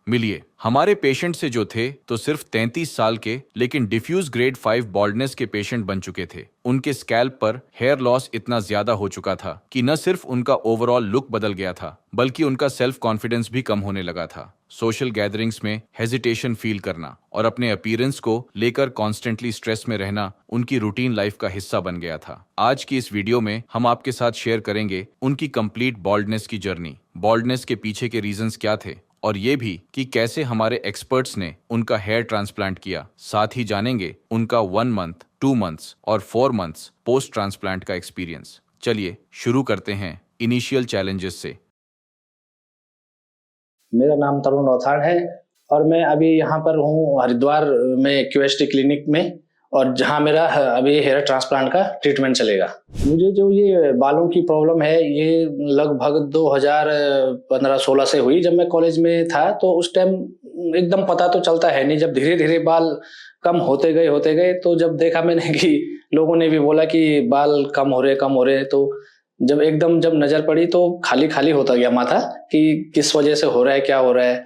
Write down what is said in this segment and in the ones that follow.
मिलिए हमारे पेशेंट से जो थे तो सिर्फ 33 साल के लेकिन डिफ्यूज ग्रेड 5 बॉल्डनेस के पेशेंट बन चुके थे। उनके स्कैल्प पर हेयर लॉस इतना ज्यादा हो चुका था कि न सिर्फ उनका ओवरऑल लुक बदल गया था बल्कि उनका सेल्फ कॉन्फिडेंस भी कम होने लगा था। सोशल गैदरिंग्स में हेजिटेशन फील करना और अपने अपीयरेंस को लेकर कॉन्स्टेंटली स्ट्रेस में रहना उनकी रूटीन लाइफ का हिस्सा बन गया था। आज की इस वीडियो में हम आपके साथ शेयर करेंगे उनकी कंप्लीट बॉल्डनेस की जर्नी, बॉल्डनेस के पीछे के रीजंस क्या थे और ये भी कि कैसे हमारे एक्सपर्ट्स ने उनका हेयर ट्रांसप्लांट किया। साथ ही जानेंगे उनका 1 मंथ, 2 मंथ्स और 4 मंथ्स पोस्ट ट्रांसप्लांट का एक्सपीरियंस। चलिए शुरू करते हैं इनिशियल चैलेंजेस से। मेरा नाम तरुण रौथाड़ है और मैं अभी यहाँ पर हूँ हरिद्वार में क्यूएसटी क्लिनिक में, और जहाँ मेरा अभी हेयर ट्रांसप्लांट का ट्रीटमेंट चलेगा। मुझे जो ये बालों की प्रॉब्लम है ये लगभग 2015-16 से हुई। जब मैं कॉलेज में था तो उस टाइम एकदम पता तो चलता है नहीं, जब धीरे धीरे बाल कम होते गए तो जब देखा मैंने कि लोगों ने भी बोला कि बाल कम हो रहे, तो जब नजर पड़ी तो खाली खाली होता गया माथा कि किस वजह से हो रहा है, क्या हो रहा है।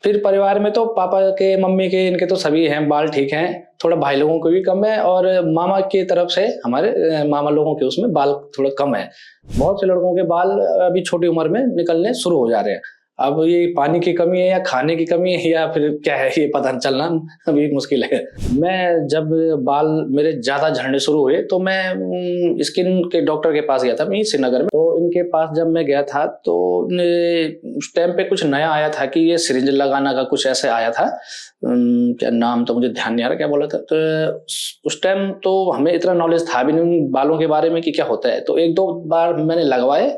फिर परिवार में तो पापा के, मम्मी के, इनके तो सभी हैं, बाल ठीक हैं, थोड़ा भाई लोगों को भी कम है और मामा की तरफ से हमारे मामा लोगों के उसमें बाल थोड़ा कम है। बहुत से लड़कों के बाल अभी छोटी उम्र में निकलने शुरू हो जा रहे हैं। अब ये पानी की कमी है या खाने की कमी है या फिर क्या है, ये पता चलना अभी मुश्किल है। मैं जब बाल मेरे ज्यादा झड़ने शुरू हुए तो मैं स्किन के डॉक्टर के पास गया था, मैं श्रीनगर में। तो इनके पास जब मैं गया था तो उस टाइम पे कुछ नया आया था कि ये सिरिंज लगाना का कुछ ऐसे आया था, क्या नाम तो मुझे ध्यान नहीं आ रहा क्या बोला था। तो उस टाइम तो हमें इतना नॉलेज था भी नहीं बालों के बारे में कि क्या होता है। तो 1-2 बार मैंने लगवाए,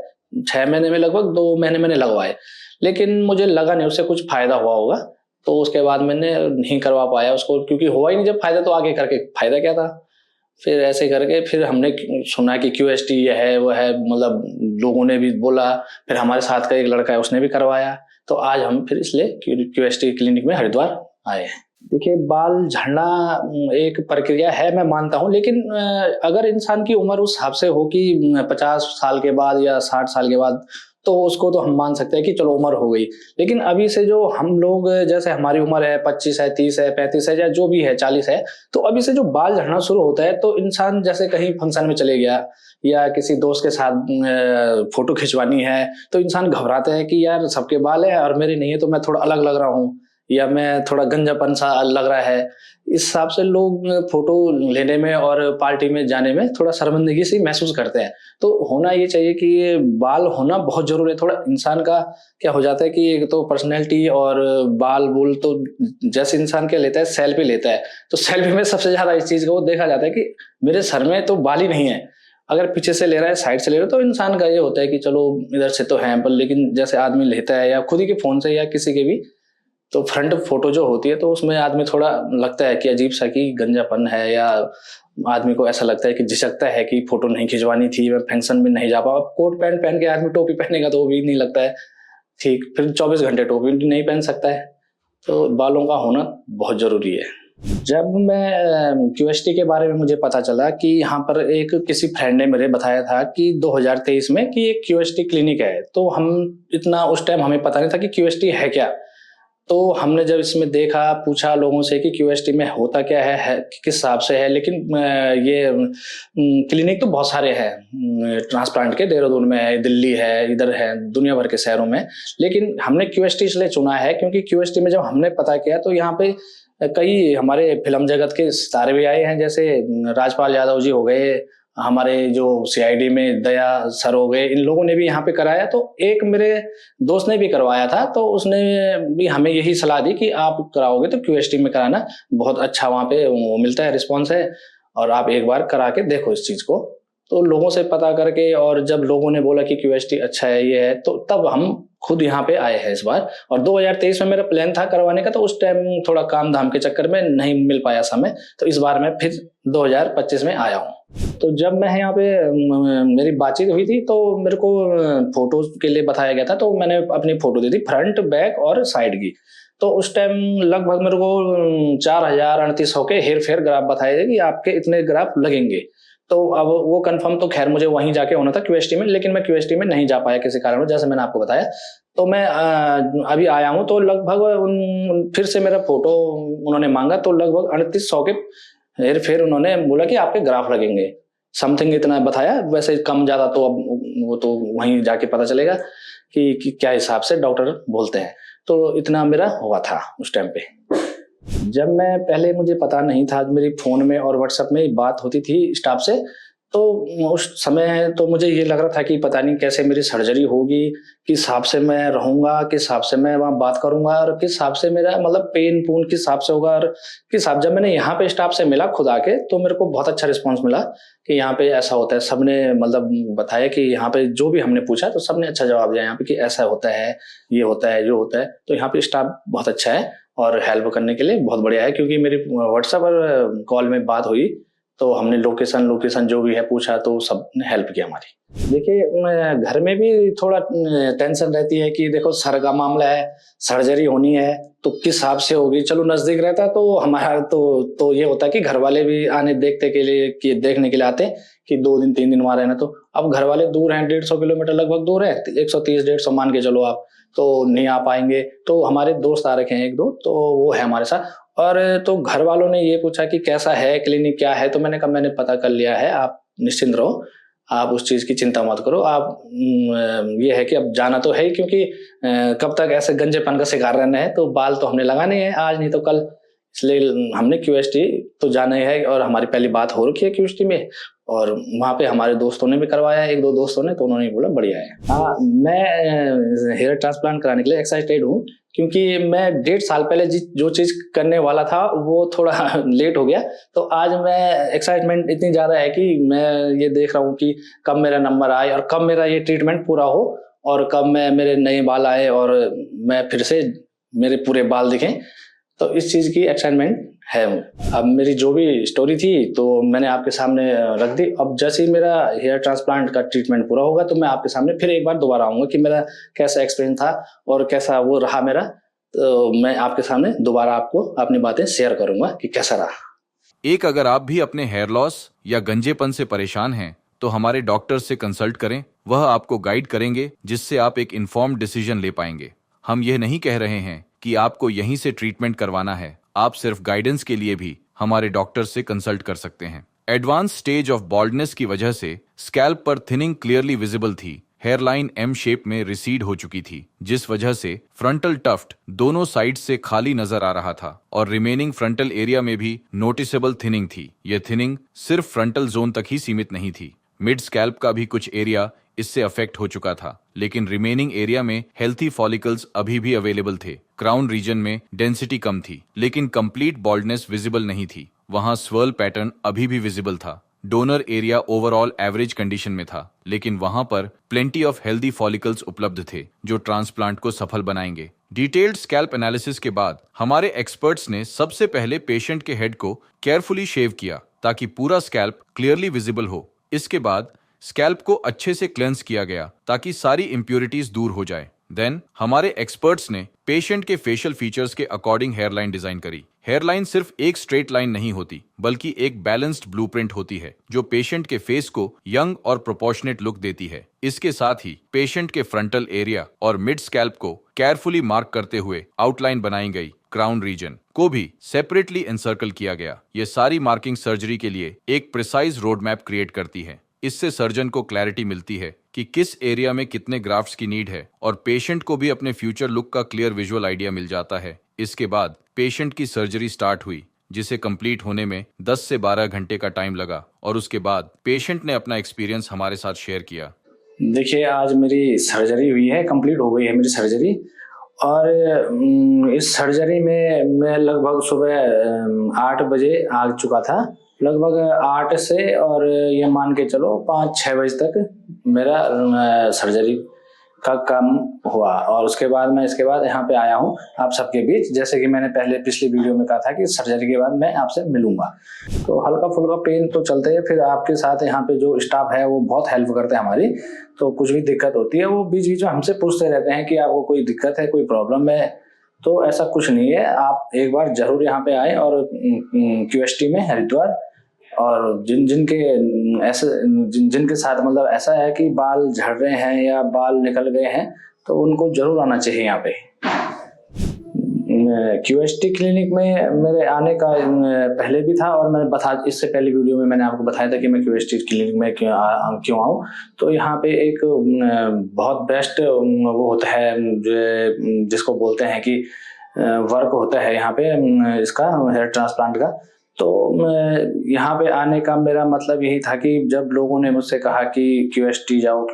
6 महीने में, लगभग 2 महीने मैंने लगवाए, लेकिन मुझे लगा नहीं उससे कुछ फायदा हुआ होगा। तो उसके बाद मैंने नहीं करवा पाया उसको, क्योंकि हुआ ही नहीं जब फायदा, तो आगे करके फायदा क्या था। फिर ऐसे करके फिर हमने सुना कि क्यूएसटी ये है वो है, मतलब लोगों ने भी बोला। फिर हमारे साथ का एक लड़का है, उसने भी करवाया। तो आज हम फिर इसलिए क्यूएसटी क्लिनिक में हरिद्वार आए हैं। देखिए, बाल झड़ना एक प्रक्रिया है, मैं मानता हूँ, लेकिन अगर इंसान की उम्र उस हिसाब से हो कि 50 साल के बाद या 60 साल के बाद, तो उसको तो हम मान सकते हैं कि चलो उम्र हो गई। लेकिन अभी से जो हम लोग, जैसे हमारी उम्र है 25 है, 30 है, 35 है, या जो भी है 40 है, तो अभी से जो बाल झड़ना शुरू होता है तो इंसान जैसे कहीं फंक्शन में चले गया या किसी दोस्त के साथ फोटो खिंचवानी है तो इंसान घबराता है कि यार सबके बाल है और मेरे नहीं है, तो मैं थोड़ा अलग लग रहा हूँ या मैं थोड़ा गंजापन सा लग रहा है। इस हिसाब से लोग फोटो लेने में और पार्टी में जाने में थोड़ा शर्मिंदगी सी महसूस करते हैं। तो होना ये चाहिए कि ये बाल होना बहुत जरूरी है। थोड़ा इंसान का क्या हो जाता है कि एक तो पर्सनैलिटी और बाल बुल, तो जैसे इंसान क्या लेता है, सेल्फी लेता है, तो सेल्फी में सबसे ज्यादा इस चीज को देखा जाता है कि मेरे सर में तो बाल ही नहीं है। अगर पीछे से ले रहा है, साइड से ले रहा है, तो इंसान का ये होता है कि चलो इधर से तो है, पर लेकिन जैसे आदमी लेता है या खुद ही के फोन से या किसी के भी, तो फ्रंट फोटो जो होती है तो उसमें आदमी थोड़ा लगता है कि अजीब सा कि गंजापन है, या आदमी को ऐसा लगता है कि झिझकता है कि फोटो नहीं खिंचवानी थी, मैं फंक्शन में नहीं जा पाऊँ। कोट पैंट पहन के आदमी टोपी पहनेगा तो वो भी नहीं लगता है ठीक, फिर 24 घंटे टोपी नहीं पहन सकता है। तो बालों का होना बहुत जरूरी है। जब मैं क्यूएसटी के बारे में मुझे पता चला कि यहाँ पर एक किसी फ्रेंड ने मेरे बताया था कि 2023 में कि एक क्यूएसटी क्लिनिक है, तो हम इतना उस टाइम हमें पता नहीं था कि क्यूएसटी है क्या। तो हमने जब इसमें देखा, पूछा लोगों से कि क्यूएसटी में होता क्या है किस हिसाब से है, लेकिन ये क्लिनिक तो बहुत सारे हैं ट्रांसप्लांट के, देहरादून में है, दिल्ली है, इधर है, दुनिया भर के शहरों में। लेकिन हमने क्यूएसटी इसलिए चुना है क्योंकि क्यूएसटी में जब हमने पता किया तो यहाँ पे कई हमारे फिल्म जगत के सितारे भी आए हैं, जैसे राजपाल यादव जी हो गए, हमारे जो सीआईडी में दया सर हो गए, इन लोगों ने भी यहाँ पे कराया। तो एक मेरे दोस्त ने भी करवाया था, तो उसने भी हमें यही सलाह दी कि आप कराओगे तो क्यूएसटी में कराना, बहुत अच्छा वहाँ पे वो मिलता है, रिस्पॉन्स है, और आप एक बार करा के देखो इस चीज को। तो लोगों से पता करके, और जब लोगों ने बोला कि क्यूएसटी अच्छा है, ये है, तो तब हम खुद यहाँ पे आए हैं इस बार। और 2023 में मेरा प्लान था करवाने का, तो उस टाइम थोड़ा काम धाम के चक्कर में नहीं मिल पाया समय, तो इस बार मैं फिर 2025 में आया हूँ। तो जब मैं यहाँ पे मेरी बातचीत हुई थी तो मेरे को फोटो के लिए बताया गया था, तो मैंने अपनी फोटो दी थी फ्रंट, बैक और साइड की। तो उस टाइम लगभग मेरे को 4038 के हेर फेर ग्राफ बताए थे कि आपके इतने ग्राफ लगेंगे। तो अब वो कंफर्म तो खैर मुझे वहीं जाके होना था क्यूएसटी में, लेकिन मैं क्यूएसटी में नहीं जा पाया किसी कारणवश, जैसे मैंने आपको बताया। तो मैं अभी आया हूँ, तो लगभग फिर से मेरा फोटो उन्होंने मांगा, तो लगभग 3800 के हेर फेर उन्होंने बोला कि आपके ग्राफ लगेंगे, समथिंग इतना बताया। वैसे कम ज्यादा तो अब वो तो वहीं जाके पता चलेगा कि क्या हिसाब से डॉक्टर बोलते हैं। तो इतना मेरा हुआ था उस टाइम पे। जब मैं पहले, मुझे पता नहीं था, मेरी फोन में और व्हाट्सएप में बात होती थी स्टाफ से, तो उस समय तो मुझे ये लग रहा था कि पता नहीं कैसे मेरी सर्जरी होगी, किस हिसाब से मैं रहूंगा, किस हिसाब से मैं वहाँ बात करूंगा, और किस हिसाब से मेरा मतलब पेन पून किस हिसाब से होगा, और किस हिसाब। जब मैंने यहाँ पे स्टाफ से मिला खुद आके, तो मेरे को बहुत अच्छा रिस्पॉन्स मिला कि यहाँ पे ऐसा होता है। सबने मतलब बताया कि यहाँ पे जो भी हमने पूछा तो सबने अच्छा जवाब दिया यहाँ पे कि ऐसा होता है, ये होता है, जो होता है। तो यहाँ पे स्टाफ बहुत अच्छा है और हेल्प करने के लिए बहुत बढ़िया है, क्योंकि मेरी व्हाट्सएप और कॉल में बात हुई तो हमने लोकेशन जो भी है पूछा, तो सबने हेल्प किया हमारी। देखिए घर में भी थोड़ा टेंशन रहती है कि देखो सर का मामला है, सर्जरी होनी है, तो किस हिसाब से होगी। चलो नजदीक रहता तो हमारा तो ये होता कि घर वाले भी आने देखने के लिए आते कि 2 दिन 3 दिन वहां रहना। तो अब घर वाले दूर हैं, 150 किलोमीटर लगभग दूर है, 130-150 मान के चलो आप, तो नहीं आ पाएंगे। तो हमारे दोस्त आ रखे हैं 1-2, तो वो है हमारे साथ। और तो घर वालों ने ये पूछा कि कैसा है क्लिनिक, क्या है, तो मैंने कहा मैंने पता कर लिया है, आप निश्चिंत रहो, आप उस चीज की चिंता मत करो। आप ये है कि अब जाना तो है ही, क्योंकि कब तक ऐसे गंजेपन का शिकार रहना है, तो बाल तो हमने लगाने हैं आज नहीं तो कल, इसलिए हमने क्यूएसटी तो जाना ही है। और हमारी पहली बात हो रखी है क्यूएसटी में, और वहाँ पे हमारे दोस्तों ने भी करवाया, 1-2 दोस्तों ने, तो उन्होंने बोला बढ़िया है। हाँ, मैं हेयर ट्रांसप्लांट कराने के लिए एक्साइटेड हूँ, क्योंकि मैं 1.5 साल पहले जो चीज करने वाला था वो थोड़ा लेट हो गया। तो आज मैं एक्साइटमेंट इतनी ज्यादा है कि मैं ये देख रहा हूँ कि कब मेरा नंबर आए और कब मेरा ये ट्रीटमेंट पूरा हो, और कब मेरे नए बाल आए और मैं फिर से मेरे पूरे बाल दिखें। तो इस चीज की एक्साइटमेंट है। अब मेरी जो भी स्टोरी थी तो मैंने आपके सामने रख दी। अब जैसे ही मेरा हेयर ट्रांसप्लांट का ट्रीटमेंट पूरा होगा, तो मैं आपके सामने फिर एक बार दोबारा आऊंगा कि मेरा कैसा एक्सपीरियंस था और कैसा वो रहा मेरा। तो मैं आपके सामने दोबारा आपको अपनी बातें शेयर करूंगा कि कैसा रहा। एक, अगर आप भी अपने हेयर लॉस या गंजेपन से परेशान हैं, तो हमारे डॉक्टर से कंसल्ट करें। वह आपको गाइड करेंगे, जिससे आप एक इन्फॉर्म्ड डिसीजन ले पाएंगे। हम यह नहीं कह रहे हैं कि आपको यहीं से ट्रीटमेंट करवाना है। आप सिर्फ गाइडेंस के लिए भी हमारे डॉक्टर से कंसल्ट कर सकते हैं। एडवांस स्टेज ऑफ बॉल्डनेस की वजह से स्कैल्प पर थिनिंग क्लियरली विजिबल थी। हेयरलाइन एम शेप में रिसीड हो चुकी थी, जिस वजह से फ्रंटल टफ्ट दोनों साइड से खाली नजर आ रहा था, और रिमेनिंग फ्रंटल एरिया में भी नोटिसेबल थिनिंग थी। यह थिनिंग सिर्फ फ्रंटल जोन तक ही सीमित नहीं थी। मिड स्कैल्प का भी कुछ एरिया इससे अफेक्ट हो चुका था, लेकिन रिमेनिंग एरिया में हेल्थी फॉलिकल्स अभी भी अवेलेबल थे। क्राउन रीजन में डेंसिटी कम थी, लेकिन कंप्लीट बॉल्डनेस विजिबल नहीं थी। वहां स्वर्ल पैटर्न अभी भी विजिबल था। Donor area overall average condition में था, लेकिन वहां पर प्लेंटी ऑफ हेल्दी फॉलिकल्स उपलब्ध थे, जो ट्रांसप्लांट को सफल बनाएंगे। डिटेल्ड स्कैल्प एनालिसिस के बाद हमारे एक्सपर्ट्स ने सबसे पहले पेशेंट के हेड को केयरफुली शेव किया, ताकि पूरा स्कैल्प क्लियरली विजिबल हो। इसके बाद स्कैल्प को अच्छे से क्लेंस किया गया, ताकि सारी इम्प्योरिटीज दूर हो जाए। देन हमारे एक्सपर्ट्स ने पेशेंट के फेशियल फीचर्स के अकॉर्डिंग हेयरलाइन डिजाइन करी। हेयरलाइन सिर्फ एक स्ट्रेट लाइन नहीं होती, बल्कि एक बैलेंस्ड ब्लूप्रिंट होती है, जो पेशेंट के फेस को यंग और प्रोपोर्शनेट लुक देती है। इसके साथ ही पेशेंट के फ्रंटल एरिया और मिड स्कैल्प को केयरफुली मार्क करते हुए आउटलाइन बनाई गई। क्राउन रीजन को भी सेपरेटली एनसर्कल किया गया। ये सारी मार्किंग सर्जरी के लिए एक प्रिसाइज रोड मैप क्रिएट करती है। इससे सर्जन को क्लैरिटी मिलती है कि किस एरिया में कितने ग्राफ्ट्स की नीड है, और पेशेंट को भी अपने फ्यूचर लुक का क्लियर विजुअल आइडिया मिल जाता है। इसके बाद पेशेंट की सर्जरी स्टार्ट हुई, जिसे कंप्लीट होने में 10 से 12 घंटे का टाइम लगा, और उसके बाद पेशेंट ने अपना एक्सपीरियंस हमारे साथ शेयर किया। देखिए, आज मेरी सर्जरी हुई है, कंप्लीट हो गई है मेरी सर्जरी। और इस सर्जरी में मैं लगभग सुबह 8 बजे आ चुका था, लगभग 8 से, और ये मान के चलो 5-6 बजे तक मेरा सर्जरी का काम हुआ। और उसके बाद मैं इसके बाद यहाँ पे आया हूँ आप सबके बीच। जैसे कि मैंने पहले पिछली वीडियो में कहा था कि सर्जरी के बाद मैं आपसे मिलूंगा। तो हल्का फुल्का पेन तो चलते है, फिर आपके साथ यहाँ पे जो स्टाफ है वो बहुत हेल्प करते हैं हमारी। तो कुछ भी दिक्कत होती है वो बीच बीच में हमसे पूछते रहते हैं कि आपको कोई दिक्कत है, कोई प्रॉब्लम है। तो ऐसा कुछ नहीं है, आप एक बार जरूर यहाँ पे आए और क्यूएसटी में हरिद्वार और जिनके साथ मतलब ऐसा है कि बाल झड़ रहे हैं या बाल निकल गए हैं, तो उनको जरूर आना चाहिए यहाँ पे। क्यूएसटी क्लिनिक में मेरे आने का पहले भी था, और इससे पहले वीडियो में मैंने आपको बताया था कि मैं क्यूएसटी क्लिनिक में क्यों आऊँ। तो यहाँ पे एक बहुत बेस्ट वो होता है जो जिसको बोलते हैं कि वर्क होता है यहाँ पे इसका हेयर ट्रांसप्लांट का। तो यहाँ पे आने का मेरा मतलब यही था कि जब लोगों ने मुझसे कहा कि क्यूएसटी जाओ,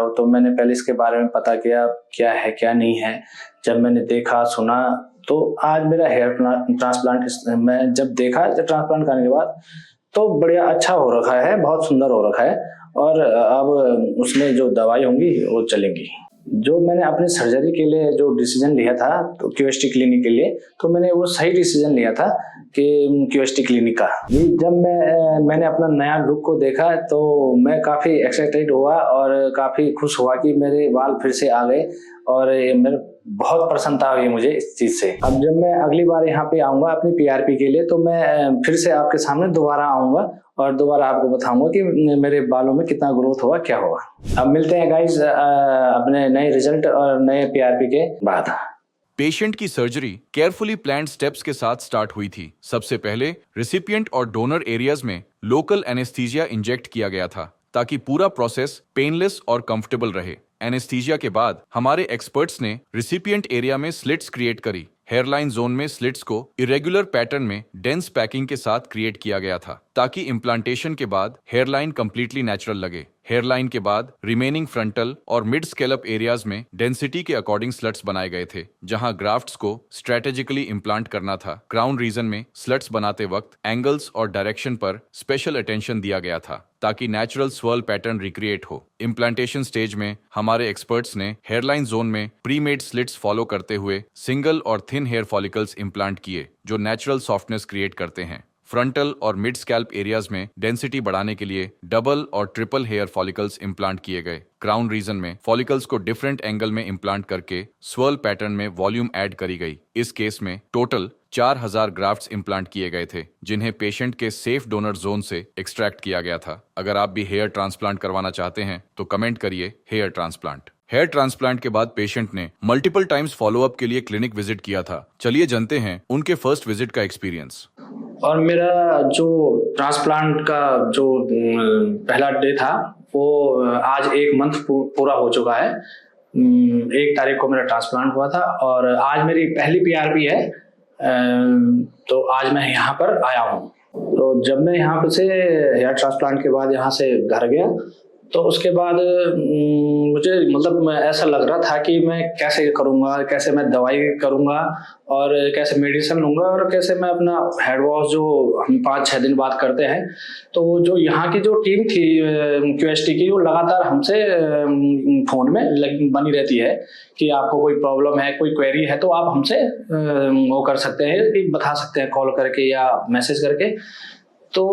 तो मैंने पहले इसके बारे में पता किया क्या है क्या नहीं है। जब मैंने देखा सुना, तो आज मेरा हेयर ट्रांसप्लांट मैं जब देखा ट्रांसप्लांट करने के बाद, तो बढ़िया अच्छा हो रखा है, बहुत सुंदर हो रखा है। और अब उसमें जो दवाई होंगी वो चलेंगी। जो मैंने अपनी सर्जरी के लिए जो डिसीजन लिया था तो क्यूएसटी क्लिनिक के लिए, तो मैंने वो सही डिसीजन लिया था कि क्यूएसटी क्लिनिक का। जब मैंने अपना नया लुक को देखा, तो मैं काफ़ी एक्साइटेड हुआ और काफ़ी खुश हुआ कि मेरे बाल फिर से आ गए, और मेरे बहुत प्रसन्नता हुई मुझे इस चीज़ से। अब जब मैं अगली बार यहाँ पे आऊँगा अपनी पीआरपी के लिए, तो मैं फिर से आपके सामने दोबारा आऊँगा और दोबारा आपको बताऊंगा कि मेरे बालों में कितना ग्रोथ हुआ, क्या हुआ। अब मिलते हैं गाइस अपने नए रिजल्ट और नए पीआरपी के बाद। पेशेंट की सर्जरी केयरफुली प्लान्ड स्टेप्स के साथ स्टार्ट हुई थी। सबसे पहले रिसिपिएंट और डोनर एरियाज में लोकल एनेस्थीसिया इंजेक्ट किया गया था ताकि पूरा प्रोसेस पेनलेस और कंफर्टेबल रहे। एनेस्थीसिया के बाद हमारे एक्सपर्ट्स ने रिसिपिएंट एरिया में स्लिट्स क्रिएट करी। हेयरलाइन जोन में स्लिट्स को इरेगुलर पैटर्न में डेंस पैकिंग के साथ क्रिएट किया गया था ताकि इम्प्लांटेशन के बाद हेयरलाइन कंप्लीटली नेचुरल लगे। हेयरलाइन के बाद रिमेनिंग फ्रंटल और मिड स्केलप एरियाज में डेंसिटी के अकॉर्डिंग स्लट्स बनाए गए थे, जहां ग्राफ्ट्स को स्ट्रेटेजिकली इम्प्लांट करना था। क्राउन रीजन में स्लट्स बनाते वक्त एंगल्स और डायरेक्शन पर स्पेशल अटेंशन दिया गया था ताकि नेचुरल स्वर्ल पैटर्न रिक्रिएट हो। इम्प्लांटेशन स्टेज में हमारे एक्सपर्ट्स ने हेयरलाइन जोन में प्री मेड स्लिट्स फॉलो करते हुए सिंगल और थिन हेयर फॉलिकल्स इम्प्लांट किए जो नेचुरल सॉफ्टनेस क्रिएट करते हैं। फ्रंटल और मिड स्कैल्प एरियाज में डेंसिटी बढ़ाने के लिए डबल और ट्रिपल हेयर फॉलिकल्स इम्प्लांट किए गए। क्राउन रीजन में फॉलिकल्स को डिफरेंट एंगल में इम्प्लांट करके स्वर्ल पैटर्न में वॉल्यूम ऐड करी गई। इस केस में टोटल 4000 ग्राफ्ट्स इम्प्लांट किए गए थे, जिन्हें पेशेंट के सेफ डोनर जोन से एक्सट्रैक्ट किया गया था। अगर आप भी हेयर ट्रांसप्लांट करवाना चाहते हैं तो कमेंट करिए हेयर ट्रांसप्लांट। हेयर ट्रांसप्लांट के बाद पेशेंट ने मल्टीपल टाइम्स फॉलोअप के लिए क्लिनिक विजिट किया था। चलिए जानते हैं उनके फर्स्ट विजिट का एक्सपीरियंस। और मेरा जो ट्रांसप्लांट का जो पहला डे था, वो आज 1 मंथ पूरा हो चुका है। 1 तारीख को मेरा ट्रांसप्लांट हुआ था और आज मेरी पहली पीआरपी है। तो आज मैं यहाँ पर आया हूँ। तो जब मैं यहाँ पर से हेयर ट्रांसप्लांट के बाद यहाँ से घर गया, तो उसके बाद मुझे मतलब ऐसा लग रहा था कि मैं कैसे करूँगा, कैसे मैं दवाई करूँगा और कैसे मेडिसिन लूँगा और कैसे मैं अपना हेड वॉश जो हम 5-6 दिन बाद करते हैं। तो वो जो यहाँ की जो टीम थी क्यूएसटी की, वो लगातार हमसे फ़ोन में बनी रहती है कि आपको कोई प्रॉब्लम है, कोई क्वेरी है, तो आप हमसे वो कर सकते हैं, बता सकते हैं कॉल करके या मैसेज करके। तो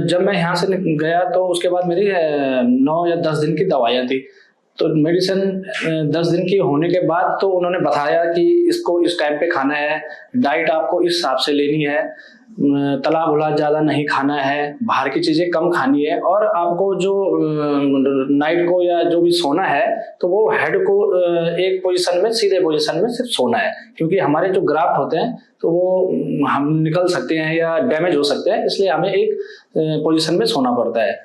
जब मैं यहाँ से गया तो उसके बाद मेरी 9 या 10 दिन की दवाइयाँ थी। तो मेडिसिन 10 दिन की होने के बाद तो उन्होंने बताया कि इसको इस टाइम पे खाना है, डाइट आपको इस हिसाब से लेनी है, तला भुना ज़्यादा नहीं खाना है, बाहर की चीज़ें कम खानी है, और आपको जो नाइट को या जो भी सोना है तो वो हेड को एक पोजीशन में, सीधे पोजीशन में सिर्फ सोना है, क्योंकि हमारे जो ग्राफ्ट होते हैं तो वो हम निकल सकते हैं या डैमेज हो सकते हैं, इसलिए हमें एक पोजीशन में सोना पड़ता है।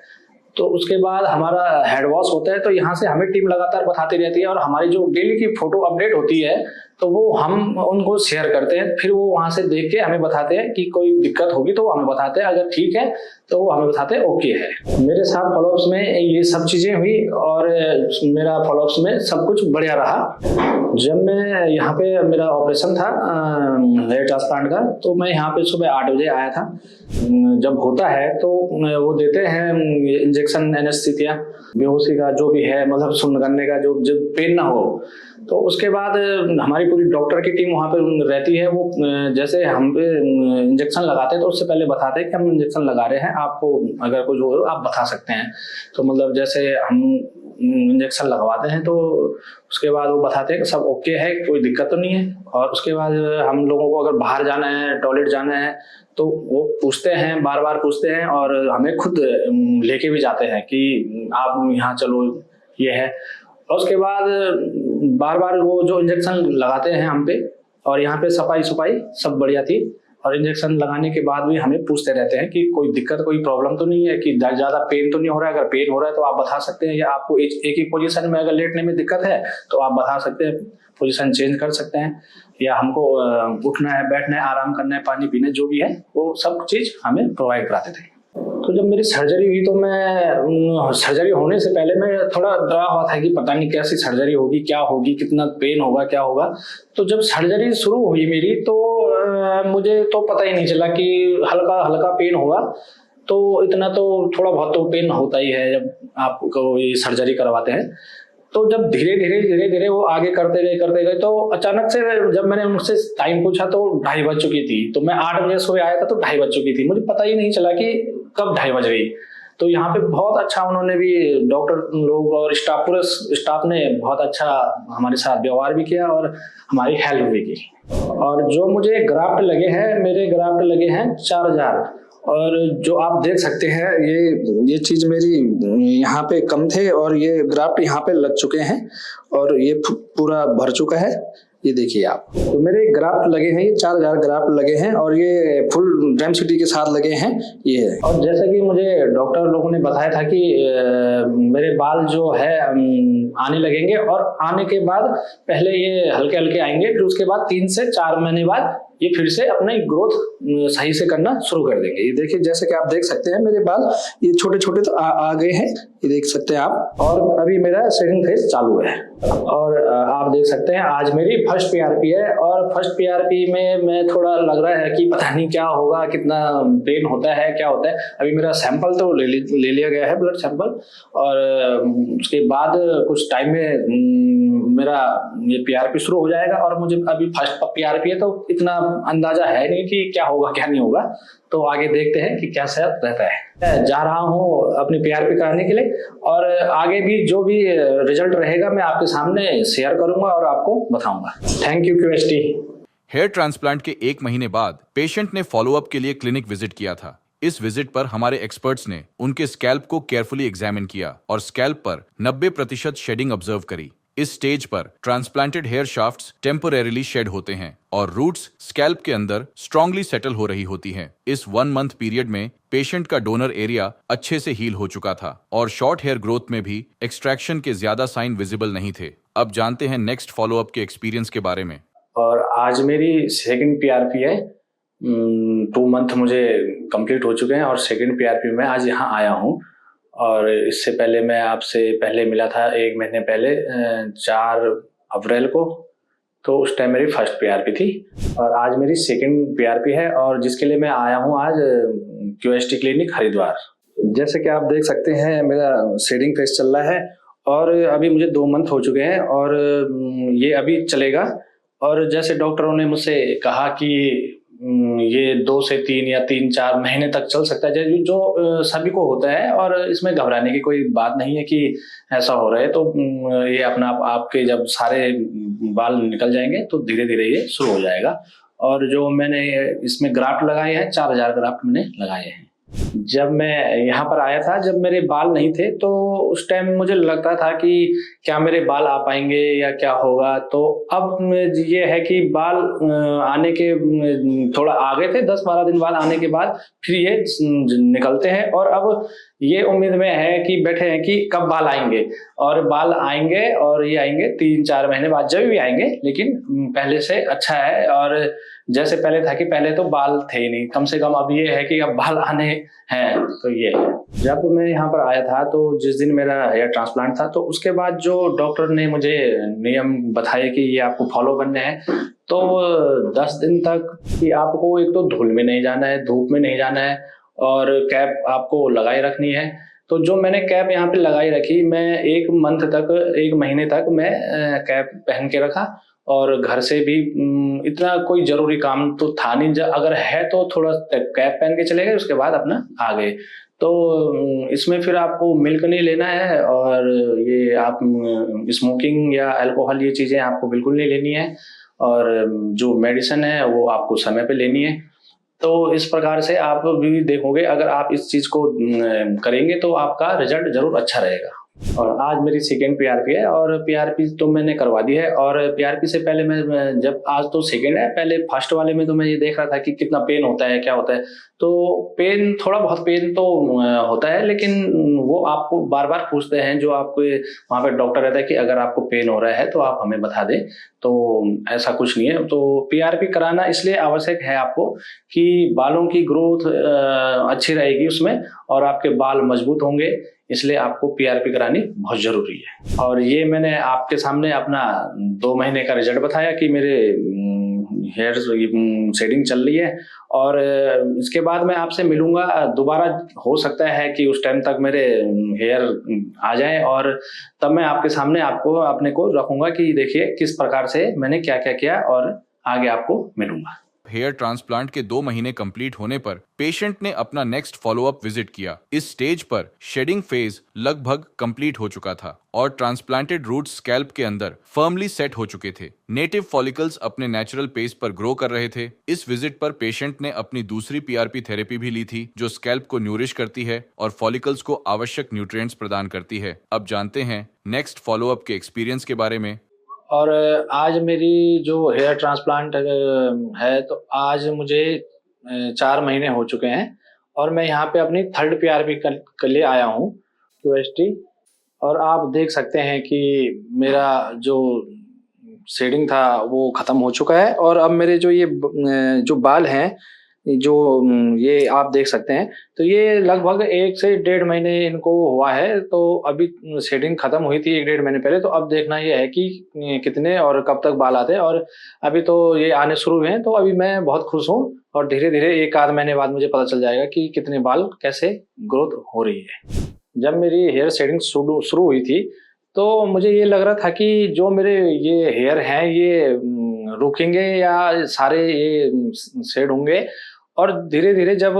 तो उसके बाद हमारा हेड वॉश होता है। तो यहाँ से हमें टीम लगातार बताती रहती है और हमारी जो डेली की फोटो अपडेट होती है तो वो हम उनको शेयर करते हैं। फिर वो वहाँ से देख के हमें बताते हैं कि कोई दिक्कत होगी तो वो हमें बताते हैं, अगर ठीक है तो वो हमें बताते हैं ओके है। मेरे साथ फॉलोअप्स में ये सब चीज़ें हुई और मेरा फॉलोअप्स में सब कुछ बढ़िया रहा। जब मैं यहाँ पे मेरा ऑपरेशन था हेयर ट्रांसप्लांट का, तो मैं यहाँ पे सुबह 8 बजे आया था। जब होता है तो वो देते हैं इंजेक्शन एनेस्थीसिया, बेहोशी का जो भी है, मतलब सुन्न करने का, जो पेन ना हो। तो उसके बाद हमारी पूरी डॉक्टर की टीम वहाँ पे रहती है। वो जैसे हम पे इंजेक्शन लगाते हैं तो उससे पहले बताते हैं कि हम इंजेक्शन लगा रहे हैं, आपको अगर कुछ हो आप बता सकते हैं। तो मतलब जैसे हम इंजेक्शन लगवाते हैं तो उसके बाद वो बताते हैं कि सब ओके है, कोई दिक्कत तो नहीं है। और उसके बाद हम लोगों को अगर बाहर जाना है, टॉयलेट जाना है, तो वो पूछते हैं, बार बार पूछते हैं और हमें खुद लेके भी जाते हैं कि आप यहाँ चलो, ये है। और उसके बाद बार बार वो जो इंजेक्शन लगाते हैं हम पे, और यहाँ पे सफाई सब बढ़िया थी। और इंजेक्शन लगाने के बाद भी हमें पूछते रहते हैं कि कोई दिक्कत, कोई प्रॉब्लम तो नहीं है, कि ज़्यादा पेन तो नहीं हो रहा है। अगर पेन हो रहा है तो आप बता सकते हैं, या आपको एक ही पोजीशन में अगर लेटने में दिक्कत है तो आप बता सकते हैं, पोजीशन चेंज कर सकते हैं, या हमको उठना है, बैठना है, आराम करना है, पानी पीना, जो भी है वो सब चीज़ हमें प्रोवाइड कराते थे। तो जब मेरी सर्जरी हुई तो मैं सर्जरी होने से पहले मैं थोड़ा डरा हुआ था कि पता नहीं कैसी सर्जरी होगी, क्या होगी, कितना पेन होगा, क्या होगा। तो जब सर्जरी शुरू हुई मेरी तो मुझे तो पता ही नहीं चला कि हल्का हल्का पेन हुआ। तो इतना तो थोड़ा बहुत तो पेन होता ही है जब आपको ये सर्जरी करवाते हैं। तो जब धीरे धीरे वो आगे करते गए तो अचानक से जब मैंने उनसे टाइम पूछा तो 2:30 बज चुकी थी। तो मैं 8 बजे सोए आया था तो 2:30 बज चुकी थी, मुझे पता ही नहीं चला कि कब 2:30 बज गई। तो यहाँ पे बहुत अच्छा उन्होंने भी, डॉक्टर लोग और स्टाफ, पूरे स्टाफ ने बहुत अच्छा हमारे साथ व्यवहार भी किया और हमारी हेल्प भी की। और जो मुझे ग्राफ्ट लगे हैं, मेरे ग्राफ्ट लगे हैं 4000। और जो आप देख सकते हैं ये चीज मेरी यहाँ पे कम थे और ये ग्राफ्ट यहाँ पे लग चुके हैं और ये पूरा भर चुका है। ये देखिए आप, तो मेरे ग्राफ्ट लगे हैं, ये 4000 ग्राफ्ट लगे हैं और ये फुल डेंसिटी के साथ लगे हैं ये। और जैसे कि मुझे डॉक्टर लोगों ने बताया था कि मेरे बाल जो है आने लगेंगे, और आने के बाद पहले ये हल्के हल्के आएंगे, फिर उसके बाद 3 से 4 महीने बाद ये फिर से अपनी ग्रोथ सही से करना शुरू कर देंगे। ये देखिए, जैसे कि आप देख सकते हैं मेरे बाल ये छोटे छोटे तो आ गए हैं, ये देख सकते हैं आप। और अभी मेरा सेटिंग फेज चालू है और आप देख सकते हैं आज मेरी फर्स्ट पीआरपी है। और फर्स्ट पीआरपी में मैं थोड़ा लग रहा है कि पता नहीं क्या होगा, कितना पेन होता है, क्या होता है। अभी मेरा सैंपल तो ले लिया गया है, ब्लड सैंपल, और उसके बाद कुछ टाइम में मेरा ये पीआरपी शुरू हो जाएगा। और मुझे अभी फर्स्ट पीआरपी है तो इतना अंदाजा है नहीं कि क्या होगा क्या नहीं होगा, तो आगे देखते हैं कि कैसा रहता है। मैं जा रहा हूँ अपनी पीआरपी कराने के लिए, और आगे भी जो भी रिजल्ट रहेगा मैं आपके सामने शेयर करूंगा और आपको बताऊंगा। Thank you QST. Hair transplant के 1 महीने बाद पेशेंट ने फॉलोअप के लिए क्लिनिक विजिट किया था। इस विजिट पर हमारे एक्सपर्ट्स ने उनके स्कैल्प को केयरफुली एग्जामिन किया और स्कैल्प पर 90% शेडिंग ऑब्जर्व करी। इस स्टेज पर ट्रांसप्लांटेड हेयर शाफ्ट्स टेम्पोरेरीली शेड होते हैं और रूट्स स्कैल्प के अंदर स्ट्रांगली सेटल हो रही होती हैं। इस 1 मंथ पीरियड में पेशेंट का डोनर एरिया अच्छे से हील हो चुका था और शॉर्ट हेयर ग्रोथ में भी एक्सट्रैक्शन के ज्यादा साइन विजिबल नहीं थे। अब जानते हैं नेक्स्ट फॉलोअप के एक्सपीरियंस के बारे में। और आज मेरी सेकंड पीआरपी है। 2 मंथ मुझे कंप्लीट हो चुके हैं और सेकंड पीआरपी में आज यहाँ आया हूँ। और इससे पहले मैं आपसे पहले मिला था 1 महीने पहले 4 अप्रैल को, तो उस टाइम मेरी फर्स्ट पीआरपी थी। और आज मेरी सेकंड पीआरपी है और जिसके लिए मैं आया हूँ आज क्यूएसटी क्लिनिक हरिद्वार। जैसे कि आप देख सकते हैं मेरा शेडिंग फेस चल रहा है और अभी मुझे 2 मंथ हो चुके हैं और ये अभी चलेगा। और जैसे डॉक्टरों ने मुझसे कहा कि ये 2 से 3 या 3-4 महीने तक चल सकता है, जो सभी को होता है। और इसमें घबराने की कोई बात नहीं है कि ऐसा हो रहा है तो ये अपना आपके जब सारे बाल निकल जाएंगे तो धीरे धीरे ये शुरू हो जाएगा। और जो मैंने इसमें ग्राफ्ट लगाए हैं, 4000 ग्राफ्ट मैंने लगाए हैं। जब मैं यहाँ पर आया था, जब मेरे बाल नहीं थे तो उस टाइम मुझे लगता था कि क्या मेरे बाल आ पाएंगे या क्या होगा। तो अब ये है कि बाल आने के थोड़ा आगे थे, 10-12 दिन बाद आने के बाद फिर ये निकलते हैं। और अब ये उम्मीद में है कि बैठे हैं कि कब बाल आएंगे, और बाल आएंगे और ये आएंगे 3-4 महीने बाद, जब भी आएंगे, लेकिन पहले से अच्छा है। और जैसे पहले था कि पहले तो बाल थे ही नहीं, कम से कम अब ये है कि अब बाल आने हैं। तो ये जब मैं यहाँ पर आया था तो जिस दिन मेरा हेयर ट्रांसप्लांट था तो उसके बाद जो डॉक्टर ने मुझे नियम बताए कि ये आपको फॉलो करने हैं, तो 10 दिन तक कि आपको एक तो धूल में नहीं जाना है, धूप में नहीं जाना है, और कैप आपको लगाई रखनी है। तो जो मैंने कैप यहाँ पे लगाई रखी, मैं 1 महीने तक मैं कैप पहन के रखा। और घर से भी इतना कोई जरूरी काम तो था नहीं, अगर है तो थोड़ा कैप पहन के चले गए, उसके बाद अपना आ गए। तो इसमें फिर आपको मिल्क नहीं लेना है, और ये आप स्मोकिंग या अल्कोहल ये चीज़ें आपको बिल्कुल नहीं लेनी है, और जो मेडिसिन है वो आपको समय पे लेनी है। तो इस प्रकार से आप भी देखोगे, अगर आप इस चीज़ को करेंगे तो आपका रिजल्ट ज़रूर अच्छा रहेगा। और आज मेरी सेकंड पीआरपी है, और पीआरपी तो मैंने करवा दी है। और पीआरपी से पहले मैं जब, आज तो सेकंड है, पहले फर्स्ट वाले में तो मैं ये देख रहा था कि कितना पेन होता है, क्या होता है। तो पेन, थोड़ा बहुत पेन तो होता है, लेकिन वो आपको बार-बार पूछते हैं, जो आपको वहाँ पे डॉक्टर रहता है कि अगर आपको पेन हो रहा है तो आप हमें बता दें। तो ऐसा कुछ नहीं है। तो पीआरपी कराना इसलिए आवश्यक है आपको कि बालों की ग्रोथ अच्छी रहेगी उसमें, और आपके बाल मजबूत होंगे, इसलिए आपको पीआरपी करानी बहुत ज़रूरी है। और ये मैंने आपके सामने अपना 2 महीने का रिजल्ट बताया कि मेरे हेयर शेडिंग चल रही है। और इसके बाद मैं आपसे मिलूँगा दोबारा, हो सकता है कि उस टाइम तक मेरे हेयर आ जाएँ, और तब मैं आपके सामने आपको अपने को रखूँगा कि देखिए किस प्रकार से मैंने क्या-क्या किया, और आगे आपको मिलूँगा। हेयर ट्रांसप्लांट के 2 महीने कंप्लीट होने पर पेशेंट ने अपना नेक्स्ट फॉलोअप विजिट किया। इस स्टेज पर शेडिंग फेज लगभग कंप्लीट हो चुका था और ट्रांसप्लांटेड रूट्स स्कैल्प के अंदर फर्मली सेट हो चुके थे। नेटिव फॉलिकल्स अपने नेचुरल पेस पर ग्रो कर रहे थे। इस विजिट पर पेशेंट ने अपनी दूसरी पीआरपी थेरेपी भी ली थी, जो स्कैल्प को न्यूरिश करती है और फॉलिकल्स को आवश्यक न्यूट्रिएंट्स प्रदान करती है। अब जानते हैं नेक्स्ट फॉलोअप के एक्सपीरियंस के बारे में। और आज मेरी जो हेयर ट्रांसप्लांट है, तो आज मुझे 4 महीने हो चुके हैं, और मैं यहाँ पे अपनी थर्ड पीआरपी के लिए आया हूँ, क्यूएसटी। और आप देख सकते हैं कि मेरा जो शेडिंग था वो ख़त्म हो चुका है, और अब मेरे जो ये जो बाल हैं, जो ये आप देख सकते हैं, तो ये लगभग 1 से 1.5 महीने इनको हुआ है। तो अभी शेडिंग ख़त्म हुई थी 1 डेढ़ महीने पहले, तो अब देखना ये है कि कितने और कब तक बाल आते हैं। और अभी तो ये आने शुरू हुए हैं, तो अभी मैं बहुत खुश हूँ, और धीरे-धीरे 1 आध महीने बाद मुझे पता चल जाएगा कि कितने बाल कैसे ग्रोथ हो रही है। जब मेरी हेयर शेडिंग शुरू हुई थी, तो मुझे ये लग रहा था कि जो मेरे ये हेयर हैं, ये रुकेंगे या सारे ये शेड होंगे। और धीरे-धीरे जब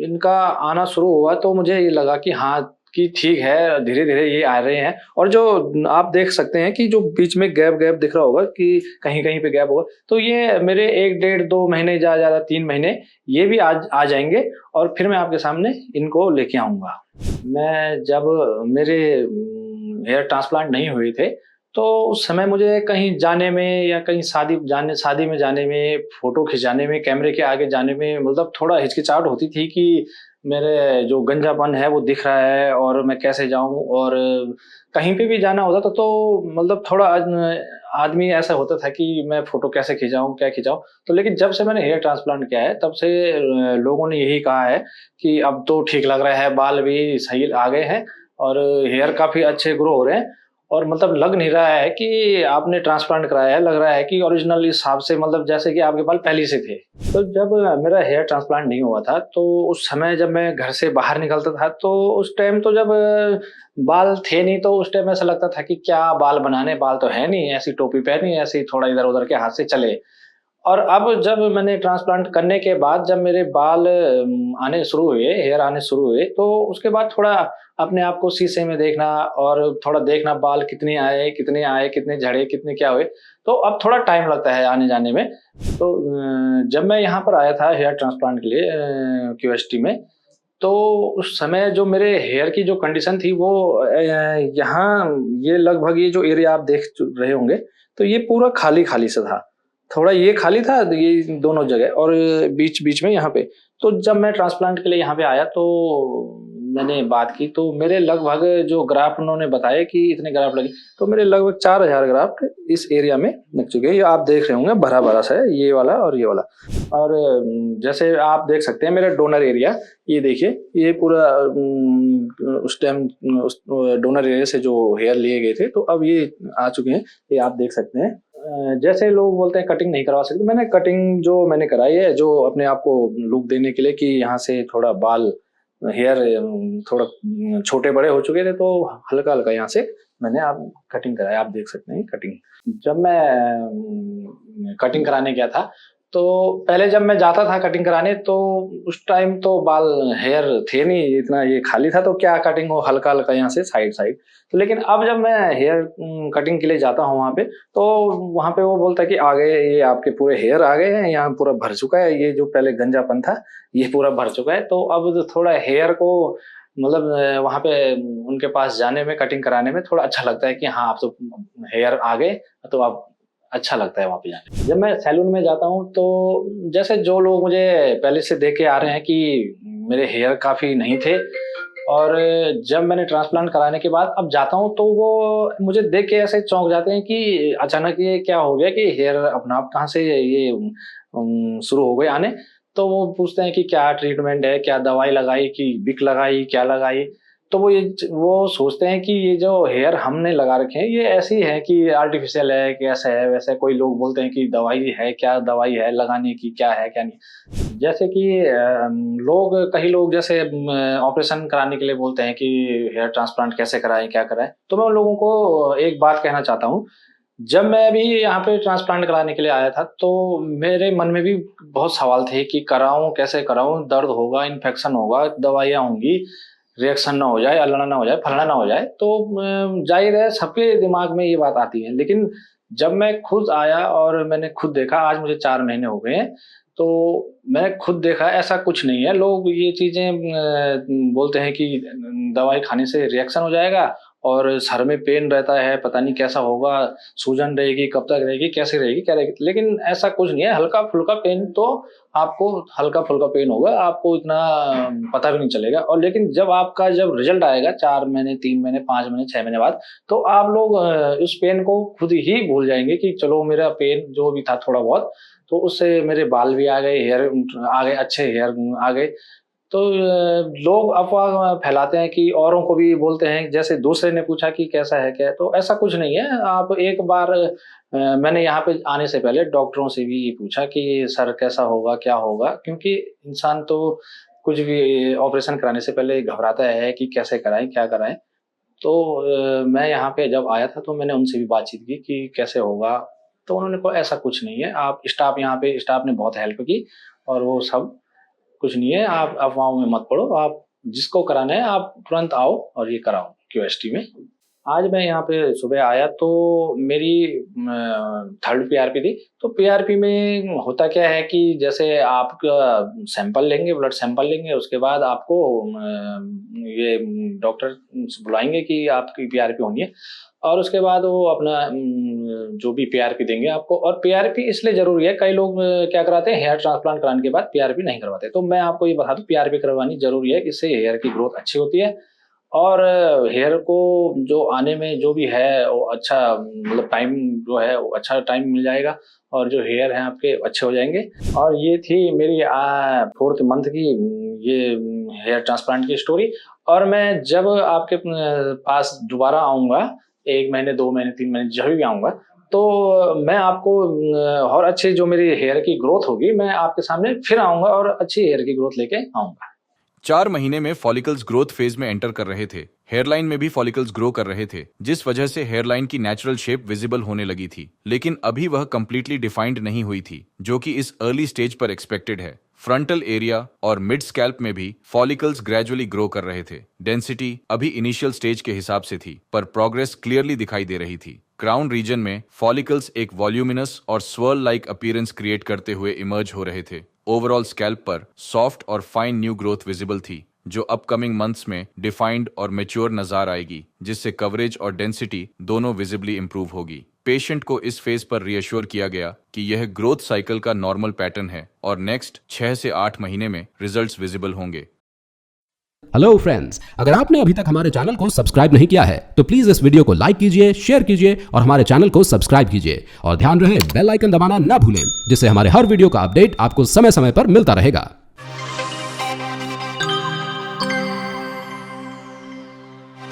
इनका आना शुरू हुआ, तो मुझे ये लगा कि हाँ, कि ठीक है, धीरे-धीरे ये आ रहे हैं। और जो आप देख सकते हैं कि जो बीच में गैप दिख रहा होगा कि कहीं-कहीं पे गैप होगा, तो ये मेरे 1 डेढ़ 2 महीने, ज़्यादा से ज़्यादा 3 महीने ये भी आज आ जाएँगे, और फिर मैं आपके सामने इनको लेके आऊँगा। मैं जब मेरे हेयर ट्रांसप्लांट नहीं हुए थे, तो उस समय मुझे कहीं जाने में या कहीं शादी में जाने में, फ़ोटो खिंचाने में, कैमरे के आगे जाने में मतलब थोड़ा हिचकिचाहट होती थी कि मेरे जो गंजापन है वो दिख रहा है, और मैं कैसे जाऊँ। और कहीं पे भी जाना होता था तो मतलब थोड़ा आदमी ऐसा होता था कि मैं फ़ोटो कैसे खिंचाऊँ, क्या खिंचाऊँ? तो लेकिन जब से मैंने हेयर ट्रांसप्लांट किया है, तब से लोगों ने यही कहा है कि अब तो ठीक लग रहा है, बाल भी सही आ गए हैं, और हेयर काफ़ी अच्छे ग्रो हो रहे हैं। और मतलब लग नहीं रहा है कि आपने ट्रांसप्लांट कराया है, लग रहा है कि ओरिजिनल हिसाब से, मतलब जैसे कि आपके बाल पहले से थे। तो जब मेरा हेयर ट्रांसप्लांट नहीं हुआ था, तो उस समय जब मैं घर से बाहर निकलता था, तो उस टाइम तो जब बाल थे नहीं, तो उस टाइम ऐसा लगता था कि क्या बाल बनाने, बाल तो है नहीं, ऐसी टोपी पहनी, ऐसे ही थोड़ा इधर-उधर के हाथ से चले। और अब जब मैंने ट्रांसप्लांट करने के बाद जब मेरे बाल आने शुरू हुए, हेयर आने शुरू हुए, तो उसके बाद थोड़ा अपने आप को शीशे में देखना, और थोड़ा देखना बाल कितने आए, कितने झड़े, कितने क्या हुए। तो अब थोड़ा टाइम लगता है आने-जाने में। तो जब मैं यहाँ पर आया था हेयर ट्रांसप्लांट के लिए क्यूएसटी में, तो उस समय जो मेरे हेयर की जो कंडीशन थी वो यहाँ, ये लगभग ये जो एरिया आप देख रहे होंगे, तो ये पूरा खाली-खाली सा था। थोड़ा ये खाली था, ये दोनों जगह, और बीच-बीच में यहाँ पे। तो जब मैं ट्रांसप्लांट के लिए यहाँ पे आया, तो मैंने बात की, तो मेरे लगभग जो ग्राफ्ट उन्होंने बताए कि इतने ग्राफ्ट लगे, तो मेरे लगभग 4000 ग्राफ्ट इस एरिया में लग चुके हैं। ये आप देख रहे होंगे, भरा-भरा सा है, ये वाला और ये वाला। और जैसे आप देख सकते हैं मेरा डोनर एरिया, ये देखिए, ये पूरा उस टाइम उस डोनर एरिया से जो हेयर लिए गए थे, तो अब ये आ चुके हैं, ये आप देख सकते हैं। जैसे लोग बोलते हैं कटिंग नहीं करवा सकते, मैंने कटिंग जो मैंने कराई है, जो अपने आप को लुक देने के लिए कि यहाँ से थोड़ा बाल, हेयर थोड़ा छोटे बड़े हो चुके थे, तो हल्का-हल्का यहाँ से मैंने आप कटिंग कराया, आप देख सकते हैं कटिंग। जब मैं कटिंग कराने गया था, तो पहले जब मैं जाता था कटिंग कराने तो उस टाइम तो बाल हेयर थे नहीं, इतना ये खाली था, तो क्या कटिंग हो, हल्का हल्का यहाँ से साइड साइड। तो लेकिन अब जब मैं हेयर कटिंग के लिए जाता हूँ वहाँ पे, तो वहाँ पे वो बोलता है कि आ गए, ये आपके पूरे हेयर आ गए हैं, यहाँ पूरा भर चुका है, ये जो पहले गंजापन था ये पूरा भर चुका है। तो अब तो थोड़ा हेयर को मतलब वहाँ पे उनके पास जाने में, कटिंग कराने में थोड़ा अच्छा लगता है कि हाँ आप तो हेयर आ गए, तो आप अच्छा लगता है वहाँ पे जाने। जब मैं सैलून में जाता हूँ तो जैसे जो लोग मुझे पहले से देख के आ रहे हैं कि मेरे हेयर काफ़ी नहीं थे, और जब मैंने ट्रांसप्लांट कराने के बाद अब जाता हूँ तो वो मुझे देख के ऐसे चौंक जाते हैं कि अचानक ये क्या हो गया कि हेयर अपना आप कहाँ से ये शुरू हो गए आने। तो वो पूछते हैं कि क्या ट्रीटमेंट है, क्या दवाई लगाई, कि विक लगाई, क्या लगाई। तो वो सोचते हैं कि ये जो हेयर हमने लगा रखे हैं ये ऐसी है कि आर्टिफिशियल है, कैसा है वैसे। कोई लोग बोलते हैं कि दवाई है, क्या दवाई है लगाने की, क्या है क्या नहीं। जैसे कि कई लोग जैसे ऑपरेशन कराने के लिए बोलते हैं कि हेयर ट्रांसप्लांट कैसे कराएं, क्या कराएं। तो मैं उन लोगों को एक बात कहना चाहता हूँ, जब मैं भी यहाँ पे ट्रांसप्लांट कराने के लिए आया था तो मेरे मन में भी बहुत सवाल थे कि कराऊं, कैसे कराऊं, दर्द होगा, इन्फेक्शन होगा, दवाइयाँ होंगी, रिएक्शन ना हो जाए, अल्लड़ा ना हो जाए, फलना ना हो जाए। तो जाहिर है सबके दिमाग में ये बात आती है। लेकिन जब मैं खुद आया और मैंने खुद देखा, आज मुझे 4 महीने हो गए हैं, तो मैं खुद देखा ऐसा कुछ नहीं है। लोग ये चीज़ें बोलते हैं कि दवाई खाने से रिएक्शन हो जाएगा और सर में पेन रहता है, पता नहीं कैसा होगा, सूजन रहेगी, कब तक रहेगी, कैसे रहेगी, क्या रहेगी। लेकिन ऐसा कुछ नहीं है, हल्का-फुल्का पेन तो आपको हल्का-फुल्का पेन होगा, आपको इतना पता भी नहीं चलेगा। और लेकिन जब रिजल्ट आएगा 4 महीने, 3 महीने, 5 महीने, 6 महीने बाद, तो आप लोग उस पेन को खुद ही भूल जाएँगे कि चलो मेरा पेन जो भी था थोड़ा बहुत, तो उससे मेरे बाल भी आ गए, हेयर आ गए, अच्छे हेयर आ गए। तो लोग अफ़वाह फैलाते हैं कि औरों को भी बोलते हैं, जैसे दूसरे ने पूछा कि कैसा है क्या है, तो ऐसा कुछ नहीं है। आप एक बार मैंने यहाँ पे आने से पहले डॉक्टरों से भी पूछा कि सर कैसा होगा, क्या होगा? क्योंकि इंसान तो कुछ भी ऑपरेशन कराने से पहले घबराता है कि कैसे कराएँ, क्या कराएँ? तो मैं यहाँ पे जब आया था तो मैंने उनसे भी बातचीत की कि कैसे होगा? तो उन्होंने कहा ऐसा कुछ नहीं है, आप स्टाफ ने बहुत हेल्प की, और वो सब कुछ नहीं है, आप अफ़वाहों में मत पड़ो, आप जिसको कराना है आप तुरंत आओ और ये कराओ क्यूएसटी में। आज मैं यहाँ पे सुबह आया तो मेरी 3rd पीआरपी थी। तो पीआरपी में होता क्या है कि जैसे आपका सैंपल लेंगे, ब्लड सैंपल लेंगे, उसके बाद आपको ये डॉक्टर बुलाएँगे कि आपकी पीआरपी होनी है, और उसके बाद वो अपना जो भी पीआरपी देंगे आपको। और पीआरपी इसलिए ज़रूरी है, कई लोग क्या कराते हैं, हेयर ट्रांसप्लांट कराने के बाद पीआरपी नहीं करवाते। तो मैं आपको ये बता दूँ, पीआरपी करवानी ज़रूरी है, इससे हेयर की ग्रोथ अच्छी होती है, और हेयर को जो आने में जो भी है वो अच्छा, मतलब टाइम जो है वो अच्छा टाइम मिल जाएगा, और जो हेयर हैं आपके अच्छे हो जाएँगे। और ये थी मेरी 4th मंथ की ये हेयर ट्रांसप्लांट की स्टोरी। और मैं जब आपके पास दोबारा आऊँगा, 1 महीने, 2 महीने, 3 महीने जब भी आऊँगा, तो मैं आपको और अच्छी जो मेरी हेयर की ग्रोथ होगी, मैं आपके सामने फिर आऊँगा और अच्छी हेयर की ग्रोथ लेके आऊँगा। 4 महीने में फॉलिकल्स ग्रोथ फेज में एंटर कर रहे थे। हेयरलाइन में भी फॉलिकल्स ग्रो कर रहे थे, जिस वजह से हेयरलाइन की नेचुरल शेप विजिबल होने लगी थी। लेकिन अभी वह कंप्लीटली डिफाइंड नहीं हुई थी, जो कि इस अर्ली स्टेज पर एक्सपेक्टेड है। फ्रंटल एरिया और मिड स्कैल्प में भी फॉलिकल्स ग्रेजुअली ग्रो कर रहे थे। डेंसिटी अभी इनिशियल स्टेज के हिसाब से थी, पर प्रोग्रेस क्लियरली दिखाई दे रही थी। क्राउन रीजन में फॉलिकल्स एक वॉल्यूमिनस और स्वर्ल लाइक अपीयरेंस क्रिएट करते हुए इमर्ज हो रहे थे। ओवरऑल स्कैल्प पर सॉफ्ट और फाइन न्यू ग्रोथ विजिबल थी, जो अपकमिंग मंथ्स में डिफाइंड और मैच्योर नजर आएगी, जिससे कवरेज और डेंसिटी दोनों विजिबली इंप्रूव होगी। पेशेंट को इस फेज पर रिएश्योर किया गया कि यह ग्रोथ साइकिल का नॉर्मल पैटर्न है और नेक्स्ट 6 से 8 महीने में रिजल्ट्स विजिबल होंगे। हेलो फ्रेंड्स, अगर आपने अभी तक हमारे चैनल को सब्सक्राइब नहीं किया है तो प्लीज इस वीडियो को लाइक कीजिए, शेयर कीजिए और हमारे चैनल को सब्सक्राइब कीजिए। और ध्यान रहे बेल आइकन दबाना ना भूलें, जिससे हमारे हर वीडियो का अपडेट आपको समय समय पर मिलता रहेगा।